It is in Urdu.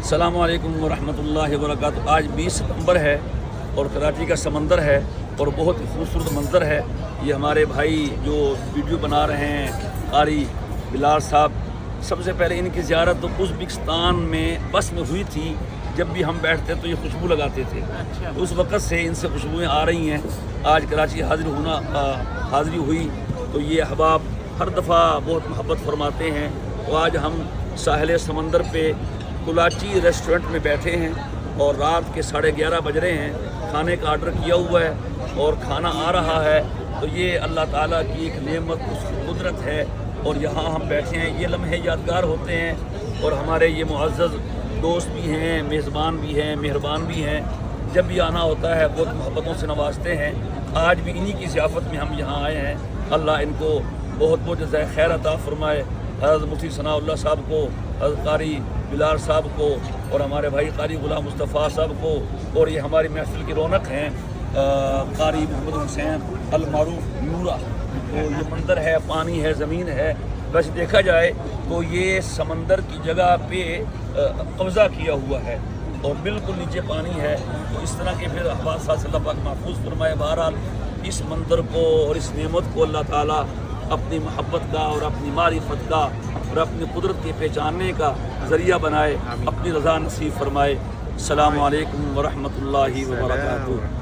السلام علیکم ورحمۃ اللہ وبرکاتہ۔ آج 20 ستمبر ہے اور کراچی کا سمندر ہے اور بہت ہی خوبصورت منظر ہے۔ یہ ہمارے بھائی جو ویڈیو بنا رہے ہیں قاری بلال صاحب، سب سے پہلے ان کی زیارت تو ازبکستان میں بس میں ہوئی تھی۔ جب بھی ہم بیٹھتے تو یہ خوشبو لگاتے تھے، اس وقت سے ان سے خوشبوئیں آ رہی ہیں۔ آج کراچی حاضری ہوئی تو یہ احباب ہر دفعہ بہت محبت فرماتے ہیں۔ تو آج ہم ساحل سمندر پہ کلاچی ریسٹورنٹ میں بیٹھے ہیں اور رات کے 11:30 بج رہے ہیں۔ کھانے کا آرڈر کیا ہوا ہے اور کھانا آ رہا ہے۔ تو یہ اللہ تعالیٰ کی ایک نعمت، اس کی قدرت ہے اور یہاں ہم بیٹھے ہیں۔ یہ لمحے یادگار ہوتے ہیں اور ہمارے یہ معزز دوست بھی ہیں، میزبان بھی ہیں، مہربان بھی ہیں۔ جب بھی آنا ہوتا ہے بہت محبتوں سے نوازتے ہیں۔ آج بھی انہی کی ضیافت میں ہم یہاں آئے ہیں۔ اللہ ان کو بہت بہت جزائے خیر عطا فرمائے۔ حضرت مفتی ثناء اللہ صاحب کو، حضرت قاری بلال صاحب کو اور ہمارے بھائی قاری غلام مصطفیٰ صاحب کو، اور یہ ہماری محفل کی رونق ہیں قاری محمد حسین المعروف نورا۔ تو یہ مندر ہے، پانی ہے، زمین ہے۔ ویسے دیکھا جائے تو یہ سمندر کی جگہ پہ قبضہ کیا ہوا ہے اور بالکل نیچے پانی ہے۔ تو اس طرح کے پھر احباب صلی اللہ پاک محفوظ فرمائے۔ بہرحال اس منظر کو اور اس نعمت کو اللہ تعالیٰ اپنی محبت کا اور اپنی معرفت کا اور اپنی قدرت کے پہچاننے کا ذریعہ بنائے، اپنی رضا نصیب فرمائے۔ السلام علیکم ورحمۃ اللہ وبرکاتہ۔